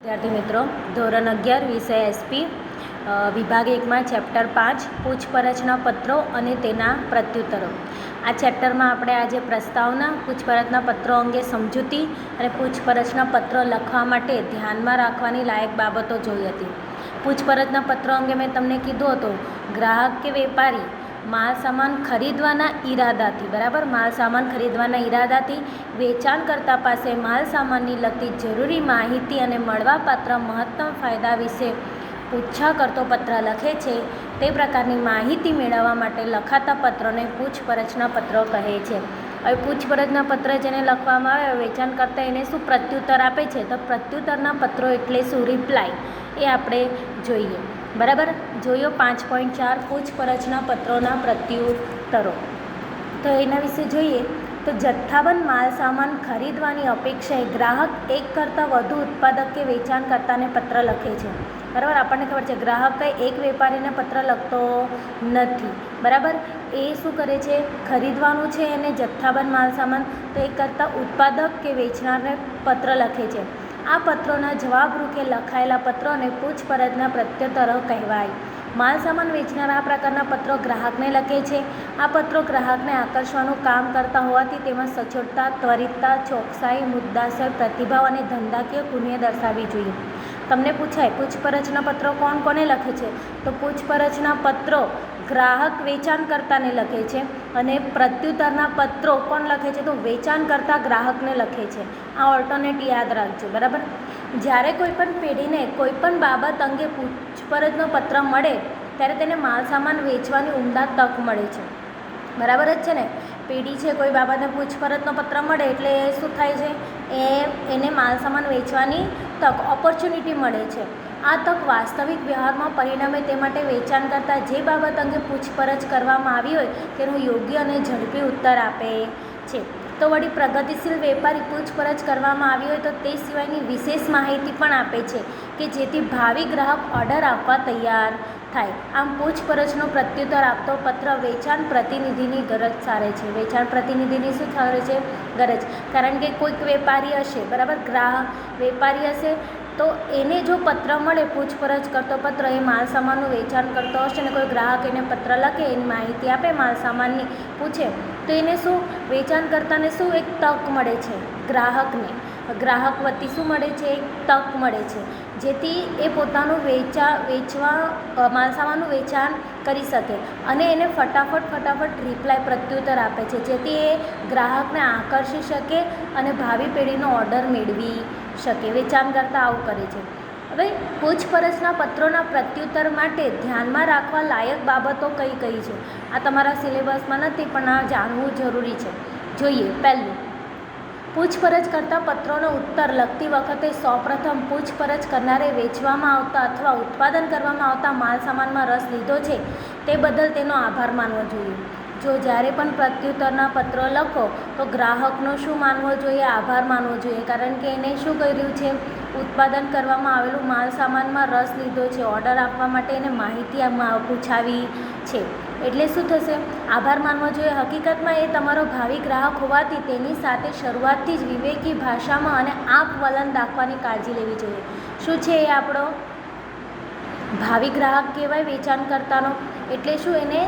વિદ્યાર્થી મિત્રો, ધોરણ 11 વિષય એસપી વિભાગ 1માં ચેપ્ટર 5 પૂછપરછના પત્રો અને તેના પ્રત્યુત્તરો. આ ચેપ્ટરમાં આપણે આજે પ્રસ્તાવના, પૂછપરછના પત્રો અંગે સમજૂતી અને પૂછપરછના પત્રો લખવા માટે ધ્યાનમાં રાખવાની લાયક બાબતો જોઈ હતી. પૂછપરછના પત્રો અંગે મેં તમને કીધું હતું, ગ્રાહક કે વેપારી માલ સામાન ખરીદવાના ઈરાદાથી, બરાબર, માલ સામાન ખરીદવાના ઈરાદાથી વેચાણકર્તા પાસે માલ સામાનની લગતી જરૂરી માહિતી અને મળવાપાત્ર મહત્તમ ફાયદા વિશે પૂછા કરતો પત્ર લખે છે. તે પ્રકારની માહિતી મેળવવા માટે લખાતા પત્રોને પૂછપરછના પત્રો કહે છે. હવે પૂછપરછના પત્ર જેને લખવામાં આવે, વેચાણકર્તા એને શું પ્રત્યુત્તર આપે છે, તો પ્રત્યુત્તરના પત્રો એટલે શું, રિપ્લાય, એ આપણે જોઈએ. બરાબર, જોયો 5.4 પૂછપરછના પત્રોના પ્રત્યુત્તરો. તો એના વિશે જોઈએ તો જથ્થાબંધ માલ સામાન ખરીદવાની અપેક્ષાએ ગ્રાહક એક કરતાં વધુ ઉત્પાદક કે વેચાણકર્તાને પત્ર લખે છે. બરાબર, આપણને ખબર છે ગ્રાહક કંઈ એક વેપારીને પત્ર લખતો નથી. બરાબર, એ શું કરે છે, ખરીદવાનું છે એને જથ્થાબંધ માલ સામાન, તો એક કરતાં ઉત્પાદક કે વેચનારને પત્ર લખે છે. આ પત્રોના જવાબરૂપે લખાયેલા પત્રોને પૂછપરછના પ્રત્યુત્તરો કહેવાય. માલ સામાન વેચનાર આ પ્રકારના પત્રો ગ્રાહકને લખે છે. આ પત્રો ગ્રાહકને આકર્ષવાનું કામ કરતા હોવાથી તેમાં સચોટતા, ત્વરિતતા, ચોકસાઈ, મુદ્દાસર પ્રતિભાવ અને ધંધાકીય કુનેહ દર્શાવવી જોઈએ. તમને પૂછાય પૂછપરછના પત્રો કોણ કોને લખે છે, તો પૂછપરછના પત્રો ગ્રાહક વેચાણકર્તાને લખે છે અને પ્રત્યુત્તરના પત્રો કોણ લખે છે, તો વેચાણકર્તા ગ્રાહકને લખે છે. આ ઓલ્ટરનેટ યાદ રાખજો. બરાબર, જ્યારે કોઈપણ પેઢીને કોઈપણ બાબત અંગે પૂછપરછનો પત્ર મળે ત્યારે તેને માલ સામાન વેચવાની ઉમદા તક મળે છે. બરાબર જ છે ને, પેઢી છે, કોઈ બાબતને પૂછપરછનો પત્ર મળે એટલે શું થાય છે, એને માલ સામાન વેચવાની તક, ઓપોર્ચ્યુનિટી મળે છે. આ તક વાસ્તવિક વ્યવહારમાં પરિણમે તે માટે વેચાણકર્તા જે બાબત અંગે પૂછપરછ કરવામાં આવી હોય તેનો યોગ્ય અને ઝડપી ઉત્તર આપે છે. તો વળી પ્રગતિશીલ વેપારી પૂછપરછ કરવામાં આવી હોય તો તે સિવાયની વિશેષ માહિતી પણ આપે છે કે જેથી ભાવિ ગ્રાહક ઓર્ડર આપવા તૈયાર થાય. આમ પૂછપરછનો પ્રત્યુત્તર આપતો પત્ર વેચાણ પ્રતિનિધિની ગરજ સારે છે. વેચાણ પ્રતિનિધિની શું સારે છે, ગરજ. કારણ કે કોઈક વેપારી હશે, બરાબર, ગ્રાહક વેપારી હશે તો એને જો પત્ર મળે, પૂછપરછ કરતો પત્ર, એ માલ સામાનનું વેચાણ કરતો હશે ને કોઈ ગ્રાહક એને પત્ર લખે, એની માહિતી આપે, માલ સામાનની પૂછે, તો એને શું, વેચાણકર્તાને શું એક તક મળે છે, ગ્રાહક વતી શું મળે છે, એક તક મળે છે, જેથી એ પોતાનું માલ સામાનનું વેચાણ કરી શકે અને એને ફટાફટ રિપ્લાય, પ્રત્યુત્તર આપે છે, જેથી એ ગ્રાહકને આકર્ષી શકે અને ભાવિ પેઢીનો ઓર્ડર મેળવી શકે. વેચાણકર્તા આવું કરે છે. હવે પૂછપરછના પત્રોના પ્રત્યુત્તર માટે ધ્યાનમાં રાખવા લાયક બાબતો કઈ કઈ છે, આ તમારા સિલેબસમાં નથી પણ આ જાણવું જરૂરી છે. જોઈએ, પહેલું, પૂછપરછ કરતા પત્રોનો ઉત્તર લખતી વખતે સૌપ્રથમ પૂછપરછ કરનારે વેચવામાં આવતા અથવા ઉત્પાદન કરવામાં આવતા માલ સામાનમાં રસ લીધો છે તે બદલ તેનો આભાર માનવો જોઈએ. જો જ્યારે પણ પ્રત્યુત્તરના પત્રો લખો તો ગ્રાહકનો શું માનવો જોઈએ, આભાર માનવો જોઈએ. કારણ કે એને શું કર્યું છે, ઉત્પાદન કરવામાં આવેલું માલ સામાનમાં રસ લીધો છે, ઓર્ડર આપવા માટે એને માહિતી પૂછાવી છે, એટલે શું થશે, આભાર માનવો જોઈએ. હકીકતમાં એ તમારો ભાવિ ગ્રાહક હોવાથી તેની સાથે શરૂઆતથી જ વિવેકી ભાષામાં અને આપ વલણ દાખવાની કાળજી લેવી જોઈએ. શું છે એ આપણો ભાવિ ગ્રાહક કહેવાય વેચાણકર્તાનો, એટલે શું, એને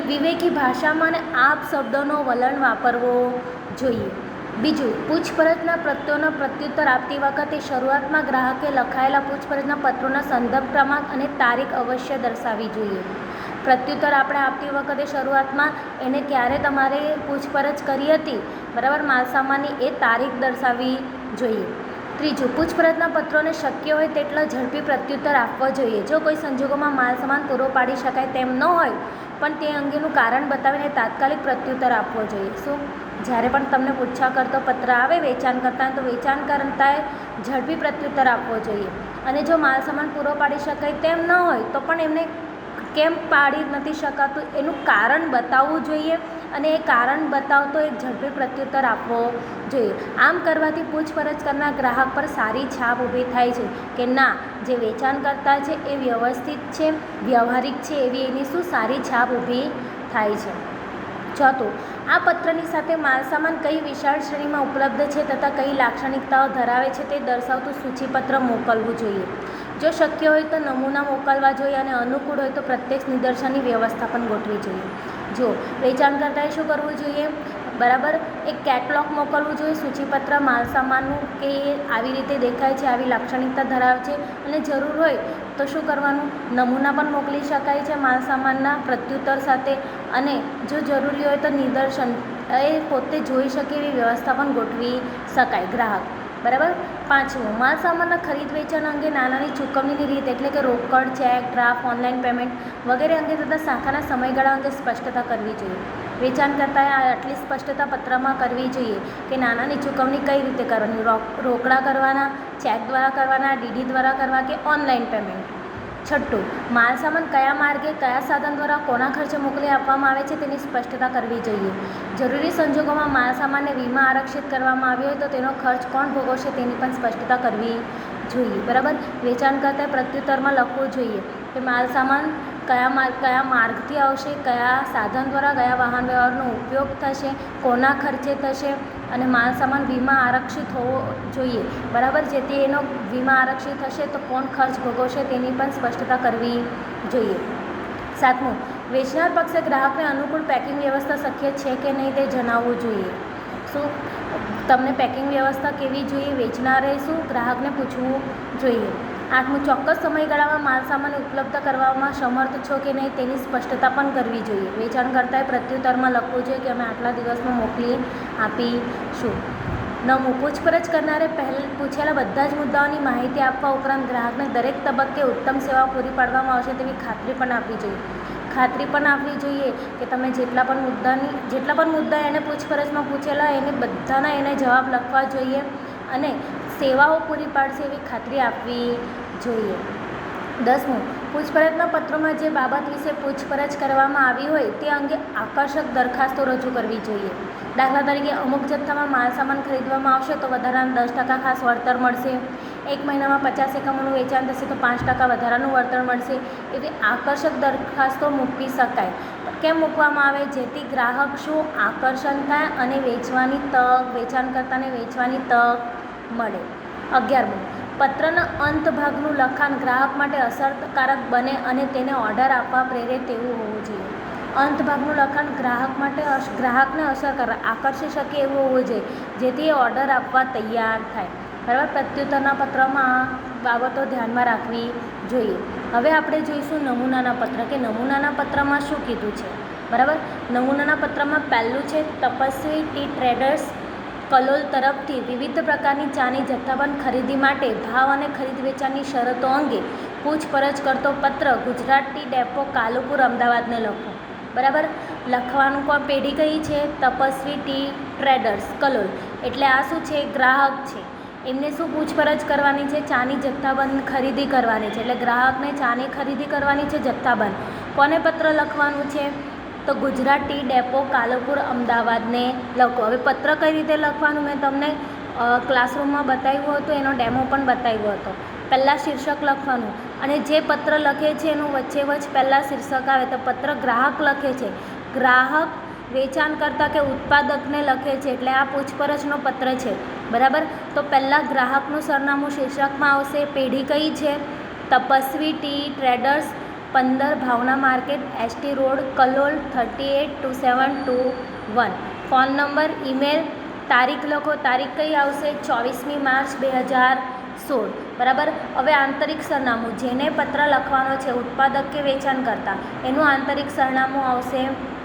વિવેકી ભાષામાં અને આપ શબ્દોનો વલણ વાપરવો જોઈએ. બીજું, પૂછપરછના પત્રોના પ્રત્યુત્તર આપતી વખતે શરૂઆતમાં ગ્રાહકે લખાયેલા પૂછપરછના પત્રોના સંદર્ભ ક્રમાંક અને તારીખ અવશ્ય દર્શાવવી જોઈએ. પ્રત્યુત્તર આપણે આપતી વખતે શરૂઆતમાં એને ક્યારે તમારે પૂછપરછ કરી હતી, બરાબર, માલ સામાનની, એ તારીખ દર્શાવવી જોઈએ. ત્રીજું, પૂછપરછના પત્રોને શક્ય હોય તેટલો ઝડપી પ્રત્યુત્તર આપવો જોઈએ. જો કોઈ સંજોગોમાં માલ સામાન પૂરો પાડી શકાય તેમ ન હોય પણ તે અંગેનું કારણ બતાવીને તાત્કાલિક પ્રત્યુત્તર આપવો જોઈએ. શું, જ્યારે પણ તમને પૂછા કરતો પત્ર આવે વેચાણકર્તાને, તો વેચાણકર્તાએ ઝડપી પ્રત્યુત્તર આપવો જોઈએ. અને જો માલ સામાન પૂરો પાડી શકાય તેમ ન હોય તો પણ એમને કેમ પાડી નથી શકાતું એનું કારણ બતાવવું જોઈએ અને એ કારણ બતાવતો એક ઝડપી પ્રત્યુત્તર આપવો જોઈએ. આમ કરવાથી પૂછપરછ કરનાર ગ્રાહક પર સારી છાપ ઊભી થાય છે કે ના, જે વેચાણકર્તા છે એ વ્યવસ્થિત છે, વ્યવહારિક છે, એવી એની શું સારી છાપ ઊભી થાય છે. ચોથું, આ પત્રની સાથે માલસામાન કઈ વિશાળ શ્રેણીમાં ઉપલબ્ધ છે તથા કઈ લાક્ષણિકતાઓ ધરાવે છે તે દર્શાવતું સૂચિપત્ર મોકલવું જોઈએ. જો શક્ય હોય તો નમૂના મોકલવા જોઈએ અને અનુકૂળ હોય તો પ્રત્યક્ષ નિદર્શનની વ્યવસ્થા પણ ગોઠવી જોઈએ. જો વેચાણકર્તાએ શું કરવું જોઈએ, બરાબર, એક કેટલોગ મોકલવું જોઈએ, સૂચિપત્ર માલસામાનનું કે એ આવી રીતે દેખાય છે, આવી લાક્ષણિકતા ધરાવે છે, અને જરૂર હોય તો શું કરવાનું, નમૂના પણ મોકલી શકાય છે માલસામાનના પ્રત્યુત્તર સાથે, અને જો જરૂરી હોય તો નિદર્શન એ પોતે જોઈ શકે એવી વ્યવસ્થા પણ ગોઠવી શકાય ગ્રાહક. બરાબર. પાંચમું, માલસામાનના ખરીદ વેચાણ અંગે નાણાંની ચૂકવણીની રીત એટલે કે રોકડ, ચેક, ડ્રાફ્ટ, ઓનલાઈન પેમેન્ટ વગેરે અંગે તથા શાખાના સમયગાળા અંગે સ્પષ્ટતા કરવી જોઈએ. વેચાણકર્તાએ આટલી સ્પષ્ટતા પત્રમાં કરવી જોઈએ કે નાણાંની ચૂકવણી કઈ રીતે કરવાની, રોકડા કરવાના, ચેક દ્વારા કરવાના, ડીડી દ્વારા કરવા કે ઓનલાઈન પેમેન્ટ. છઠ્ઠું, માલસામાન કયા માર્ગે, કયા સાધન દ્વારા, કોના ખર્ચે મોકલી આપવામાં આવે છે તેની સ્પષ્ટતા કરવી જોઈએ. જરૂરી સંજોગોમાં માલસામાનને વીમા આરક્ષિત કરવામાં આવ્યો હોય તો તેનો ખર્ચ કોણ ભોગવશે તેની પણ સ્પષ્ટતા કરવી જોઈએ. બરાબર. વેચાણકર્તાએ પ્રત્યુત્તરમાં લખવું જોઈએ કે માલસામાન કયા માર્ગથી આવશે, કયા સાધન દ્વારા, કયા વાહન વ્યવહારનો ઉપયોગ થશે, કોના ખર્ચે થશે, અને માલસામાન વીમા આરક્ષિત હોવો જોઈએ. બરાબર. જેથી એનો વીમા આરક્ષિત હશે તો કોણ ખર્ચ ભોગવશે તેની પણ સ્પષ્ટતા કરવી જોઈએ. સાતમું, વેચનાર પક્ષે ગ્રાહકને અનુકૂળ પેકિંગ વ્યવસ્થા શક્ય છે કે નહીં તે જણાવવું જોઈએ. શું તમને પેકિંગ વ્યવસ્થા કેવી જોઈએ, વેચનારે શું ગ્રાહકને પૂછવું જોઈએ. આઠમું, ચોક્કસ સમયગાળામાં માલસામાન ઉપલબ્ધ કરવામાં સમર્થ છો કે નહીં તેની સ્પષ્ટતા પણ કરવી જોઈએ. વેચાણકર્તાએ પ્રત્યુત્તરમાં લખવું જોઈએ કે અમે આટલા દિવસમાં મોકલી આપીશું. નવમું, પૂછપરછ કરનારે પૂછેલા બધા જ મુદ્દાઓની માહિતી આપવા ઉપરાંત ગ્રાહકને દરેક તબક્કે ઉત્તમ સેવા પૂરી પાડવામાં આવશે તેવી ખાતરી પણ આપવી જોઈએ કે તમે જેટલા પણ મુદ્દા એને પૂછપરછમાં પૂછેલા એને બધાના એને જવાબ લખવા જોઈએ અને સેવાઓ પૂરી પાડશે એવી ખાતરી આપવી જોઈએ. 10મું, પૂછપરછના પત્રોમાં જે બાબત વિશે પૂછપરછ કરવામાં આવી હોય તે અંગે આકર્ષક દરખાસ્તો રજૂ કરવી જોઈએ. દાખલા તરીકે અમુક જથ્થામાં માલસામાન ખરીદવામાં આવશે તો વધારાના 10% ખાસ વળતર મળશે, 1 મહિનામાં 50 એકમોનું વેચાણ થશે તો 5% વધારાનું વળતર મળશે, એવી આકર્ષક દરખાસ્તો મૂકવી શકાય. કેમ મૂકવામાં આવે, જેથી ગ્રાહક શું આકર્ષણ થાય અને વેચાણકર્તાને વેચવાની તક મળે. 11મું, પત્રના અંત ભાગનું લખાણ ગ્રાહક માટે અસરકારક બને અને તેને ઓર્ડર આપવા પ્રેરે તેવું હોવું જોઈએ. અંત ભાગનું લખાણ ગ્રાહકને આકર્ષી શકે એવું હોવું જોઈએ જેથી એ ઓર્ડર આપવા તૈયાર થાય. બરાબર. પ્રત્યુત્તરના પત્રમાં આ બાબતો ધ્યાનમાં રાખવી જોઈએ. હવે આપણે જોઈશું નમૂનાના પત્ર કે નમૂનાના પત્રમાં શું કીધું છે. બરાબર. નમૂનાના પત્રમાં પહેલું છે તપસ્વી ટી ટ્રેડર્સ કલોલ તરફથી વિવિધ પ્રકારની ચાની જથ્થાબંધ ખરીદી માટે ભાવ અને ખરીદ વેચાણની શરતો અંગે પૂછપરછ કરતો પત્ર ગુજરાત ટી ડેપો કાલુપુર અમદાવાદને લખો. બરાબર. લખવાનું કોણ, પેઢી કઈ છે, તપસ્વી ટી ટ્રેડર્સ કલોલ, એટલે આ શું છે, ગ્રાહક છે. એમને શું પૂછપરછ કરવાની છે, ચાની જથ્થાબંધ ખરીદી કરવાની છે, એટલે ગ્રાહકને ચાની ખરીદી કરવાની છે જથ્થાબંધ. કોને પત્ર લખવાનું છે, તો ગુજરાત ટી ડેપો કાલુપુર અમદાવાદને લખો. હવે પત્ર કઈ રીતે લખવાનું મેં તમને ક્લાસરૂમમાં બતાવ્યું હતું, એનો ડેમો પણ બતાવ્યો હતો. પહેલાં શીર્ષક લખવાનું અને જે પત્ર લખે છે એનું વચ્ચે પહેલાં શીર્ષક આવે તો પત્ર ગ્રાહક લખે છે, ગ્રાહક વેચાણકર્તા કે ઉત્પાદકને લખે છે, એટલે આ પૂછપરછનો પત્ર છે. બરાબર. તો પહેલાં ગ્રાહકનું સરનામું શીર્ષકમાં આવશે, પેઢી કઈ છે, Tapasvi T traders 15 Bhavna market ST road Kalol 382721. Phone number, email, તારીખ લખો, તારીખ કઈ આવશે, 24મી માર્ચ 2016. બરાબર. હવે આંતરિક સરનામું, જેને પત્ર લખવાનો છે ઉત્પાદક કે વેચાણકર્તા, એનું આંતરિક સરનામું આવશે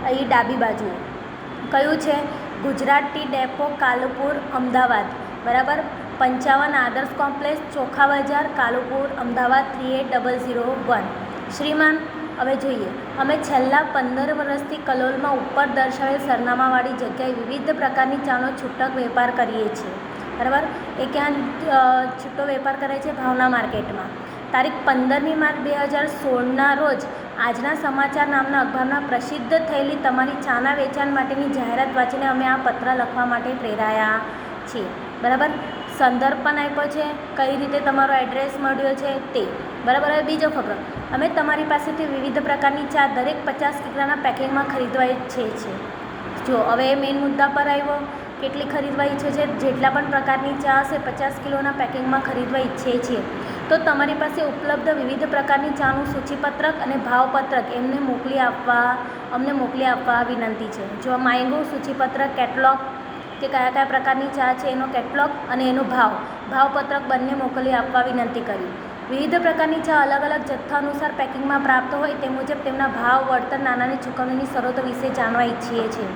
અહીં ડાબી બાજુ. કયું છે, ગુજરાત ટી ડેપો કાલુપુર અમદાવાદ. બરાબર. 55 આદર્શ કોમ્પ્લેક્સ, ચોખા બજાર, કાલુપુર અમદાવાદ 38001. શ્રીમાન, હવે જોઈએ, અમે છેલ્લા 15 વર્ષથી કલોલમાં ઉપર દર્શાવેલ સરનામાવાળી જગ્યાએ વિવિધ પ્રકારની ચાનો છૂટક વેપાર કરીએ છીએ. બરાબર. એ ક્યાં છૂટો વેપાર કરે છે, ભાવના માર્કેટમાં. તારીખ 15મી માર્ચ 2016ના રોજ આજના સમાચાર નામના અખબારમાં પ્રસિદ્ધ થયેલી તમારી ચાના વેચાણ માટેની જાહેરાત વાંચીને અમે આ પત્ર લખવા માટે પ્રેરાયા છીએ. બરાબર. સંદર્ભ પણ આપ્યો છે, કઈ રીતે તમારો એડ્રેસ મળ્યો છે તે. બરાબર. હવે બીજો ફકરો, અમે તમારી પાસેથી વિવિધ પ્રકારની ચા દરેક 50 કિગ્રાના પેકિંગમાં ખરીદવા ઈચ્છીએ છીએ. જો હવે મેઇન મુદ્દા પર આવ્યો, કેટલી ખરીદવા ઈચ્છે છે. જેટલા પણ પ્રકારની ચા હશે 50 કિલોના પેકિંગમાં ખરીદવા ઈચ્છે છીએ તો તમારી પાસે ઉપલબ્ધ વિવિધ પ્રકારની ચાનું સૂચિપત્રક અને ભાવપત્રક અમને મોકલી આપવા વિનંતી છે. જો માંગ્યું સૂચિપત્રક, કેટલોગ કે કયા પ્રકારની ચા છે એનો કેટલોગ અને એનો ભાવપત્રક બંને મોકલી આપવા વિનંતી કરી. વિવિધ પ્રકારની ચા અલગ અલગ જથ્થા અનુસાર પેકિંગમાં પ્રાપ્ત હોય તે મુજબ તેમના ભાવ, વળતર, નાણાંની ચૂકવણીની શરતો વિશે જાણવા ઈચ્છીએ છીએ.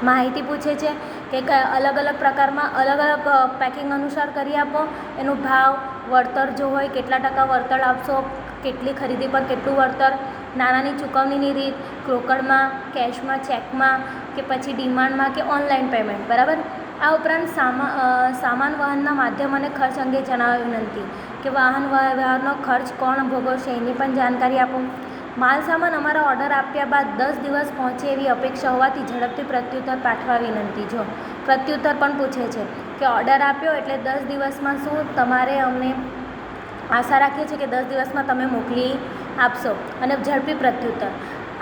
માહિતી પૂછે છે કે અલગ અલગ પ્રકારમાં અલગ અલગ પેકિંગ અનુસાર કરી આપો. એનો ભાવ, વળતર જો હોય કેટલા ટકા વળતર આપશો, કેટલી ખરીદી પર કેટલું વળતર, નાણાંની ચૂકવણીની રીત, રોકડમાં, કેશમાં, ચેકમાં કે પછી ડિમાન્ડમાં કે ઓનલાઈન પેમેન્ટ, બરાબર. આ ઉપરાંત સામાન વહનના માધ્યમ અને ખર્ચ અંગે જણાવવા વિનંતી કે વાહન વ્યવહારનો ખર્ચ કોણ ભોગવશે એની પણ જાણકારી આપો. માલ સામાન અમારા ઓર્ડર આપ્યા બાદ 10 દિવસ પહોંચે એવી અપેક્ષા હોવાથી ઝડપથી પ્રત્યુત્તર પાઠવવા વિનંતી. જો પ્રત્યુત્તર પણ પૂછે છે કે ઓર્ડર આપ્યો એટલે 10 દિવસમાં શું તમારે અમને આશા રાખીએ છીએ કે 10 દિવસમાં તમે મોકલી આપશો. અને ઝડપી પ્રત્યુત્તર,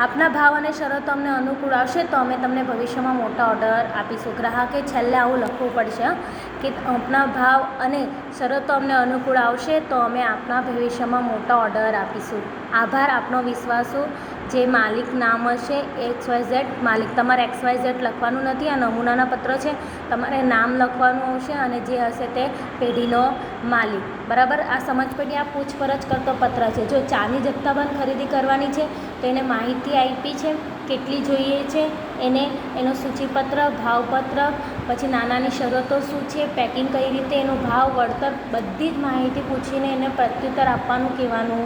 આપના ભાવ અને શરતો અમને અનુકૂળ આવશે તો અમે તમને ભવિષ્યમાં મોટા ઓર્ડર આપીશું. ગ્રાહકે છેલ્લે આવું લખવું પડશે કે આપના ભાવ અને શરતો અમને અનુકૂળ આવશે તો અમે આપના ભવિષ્યમાં મોટા ઓર્ડર આપીશું. આભાર. આપનો વિશ્વાસુ જે માલિક નામ હશે XYZ માલિક, તમારે XYZ લખવાનું નથી. આ નમૂનાના પત્ર છે, તમારે નામ લખવાનું આવશે અને જે હશે તે પેઢીનો માલિક, બરાબર. આ સમજ પડી. આ પૂછપરછ કરતો પત્ર છે. જો ચાની જથ્થાબંધ ખરીદી કરવાની છે તો એને માહિતી આપી છે, કેટલી જોઈએ છે એને, એનો સૂચિપત્ર, ભાવપત્ર, પછી નાનાની શરતો શું છે, પેકિંગ કઈ રીતે, એનો ભાવ, વળતર, બધી જ માહિતી પૂછીને એને પ્રત્યુત્તર આપવાનું કહેવાનું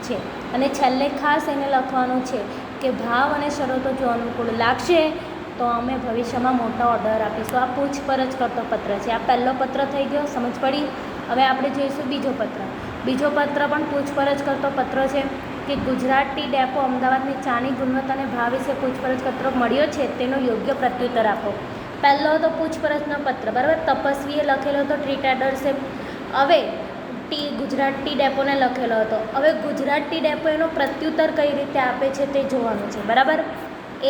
છે. અને છેલ્લે ખાસ એને લખવાનું છે કે ભાવ અને શરતો જો અનુકૂળ લાગશે તો અમે ભવિષ્યમાં મોટા ઓર્ડર આપીશું. આ પૂછપરછ કરતો પત્ર છે. આ પહેલો પત્ર થઈ ગયો, સમજ પડી. હવે આપણે જોઈશું બીજો પત્ર. બીજો પત્ર પણ પૂછપરછ કરતો પત્ર છે કે ગુજરાત ટી ડેપો અમદાવાદની ચાની ગુણવત્તા અને ભાવ વિશે પૂછપરછ પત્ર મળ્યો છે, તેનો યોગ્ય પ્રત્યુત્તર આપો. પહેલો હતો પૂછપરછનો પત્ર, બરાબર. તપસ્વીએ લખેલો હતો, ટ્રી ટ્રેડર્સે. હવે ગુજરાત ટી ડેપોને લખેલો હતો. હવે ગુજરાત ટી ડેપો એનો પ્રત્યુત્તર કઈ રીતે આપે છે તે જોવાનું છે, બરાબર.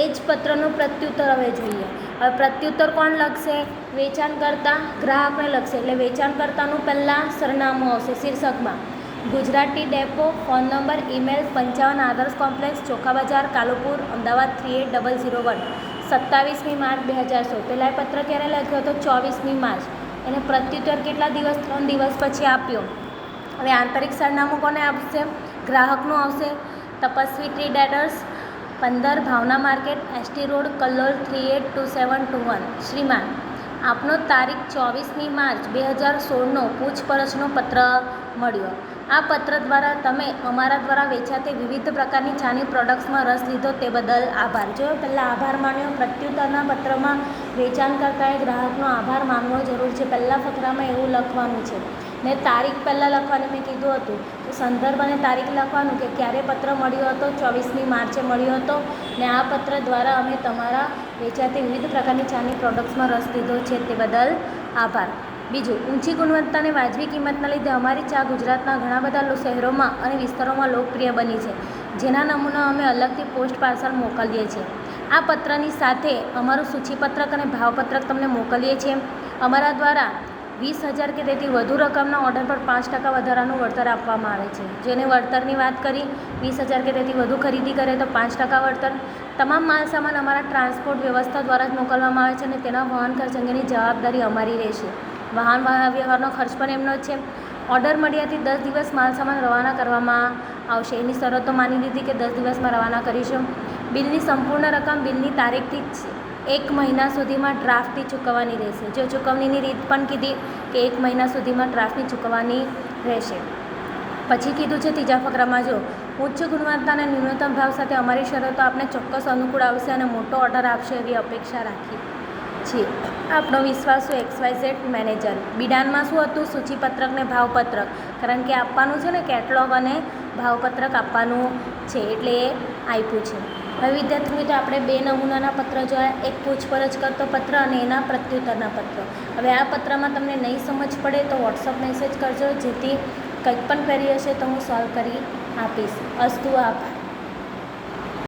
એ જ પત્રનું પ્રત્યુત્તર હવે જોઈએ. હવે પ્રત્યુત્તર કોણ લખશે? વેચાણકર્તા ગ્રાહકને લખશે. એટલે વેચાણકર્તાનું પહેલાં સરનામું આવશે શીર્ષકમાં. Gujarat T depot, phone number, email 55 Adarsh complex, ચોખા બજાર, કાલુપુર, અમદાવાદ 38001, 27મી માર્ચ 2016. પહેલાં એ પત્ર ક્યારે લખ્યો હતો? 24મી માર્ચ. એને પ્રત્યુત્તર કેટલા દિવસ? 3 દિવસ પછી આપ્યો. હવે આંતરિક સરનામું કોને આપશે? ગ્રાહકનું આવશે. Tapasvi tree traders, 15 Bhavna market, ST road, Kalol 382721. શ્રીમાન, આપનો તારીખ 24મી માર્ચ 2016નો પૂછપરછનો પત્ર મળ્યો. આ પત્ર દ્વારા તમે અમારા દ્વારા વેચાતી વિવિધ પ્રકારની ચાની પ્રોડક્ટ્સમાં રસ લીધો તે બદલ આભાર. જો પહેલાં આભાર માન્યો. પ્રત્યુત્તરના પત્રમાં વેચાણકર્તાએ ગ્રાહકનો આભાર માનવો જરૂર છે. પહેલાં ફકરામાં એવું લખવાનું છે ને તારીખ પહેલાં લખવાની મેં કીધું હતું. તો સંદર્ભ અને તારીખ લખવાનું કે ક્યારે પત્ર મળ્યો હતો, 24મી માર્ચે મળ્યો હતો ને આ પત્ર દ્વારા અમે તમારા વેચાતી વિવિધ પ્રકારની ચાની પ્રોડક્ટ્સમાં રસ લીધો છે તે બદલ આભાર. બીજું, ઊંચી ગુણવત્તા અને વાજબી કિંમતના લીધે અમારી ચા ગુજરાતના ઘણા બધા શહેરોમાં અને વિસ્તારોમાં લોકપ્રિય બની છે, જેના નમૂના અમે અલગથી પોસ્ટ પાર્સલ મોકલીએ છીએ. આ પત્રની સાથે અમારું સૂચિપત્રક અને ભાવપત્રક તમને મોકલીએ છીએ. અમારા દ્વારા 20,000 કે તેથી વધુ રકમના ઓર્ડર પર 5% વધારાનું વળતર આપવામાં આવે છે. જેને વળતરની વાત કરી, 20,000 કે તેથી વધુ ખરીદી કરે તો 5% વળતર. તમામ માલ સામાન અમારા ટ્રાન્સપોર્ટ વ્યવસ્થા દ્વારા જ મોકલવામાં આવે છે અને તેના વહન ખર્ચ અંગેની જવાબદારી અમારી રહેશે. વાહન વ્યવહારનો ખર્ચ પણ એમનો જ છે. ઓર્ડર મળ્યાથી 10 દિવસ માલ સામાન રવાના કરવામાં આવશે. એની શરતો માની લીધી કે 10 દિવસમાં રવાના કરીશું. બિલની સંપૂર્ણ રકમ બિલની તારીખથી જ 1 મહિના સુધીમાં ડ્રાફ્ટથી ચૂકવવાની રહેશે. જો ચૂકવણીની રીત પણ કીધી કે 1 મહિના સુધીમાં ડ્રાફ્ટની ચૂકવવાની રહેશે. પછી કીધું છે ત્રીજા ફકરામાં, જો ઉચ્ચ ગુણવત્તાના ન્યૂનતમ ભાવ સાથે અમારી શરતો આપને ચોક્કસ અનુકૂળ આવશે અને મોટો ઓર્ડર આપશે એવી અપેક્ષા રાખી છીએ. આપણો વિશ્વાસુ XYZ મેનેજર. બિડાનમાં શું હતું? સૂચિપત્રક ને ભાવપત્રક, કારણ કે આપવાનું છે ને કેટલોગ અને ભાવપત્રક આપવાનું છે એટલે એ આપ્યું છે. હવે વિદ્યાર્થી મિત્રો આપણે 2 નમૂનાના પત્ર જોયા, એક પૂછપરછ કરતો પત્ર અને એના પ્રત્યુત્તરના પત્ર. હવે આ પત્રમાં તમને નહીં સમજ પડે તો વોટ્સઅપ મેસેજ કરજો, જેથી કંઈક પણ ક્વેરી હશે તો હું સોલ્વ કરી આપીશ. અસ્તુ. આભાર.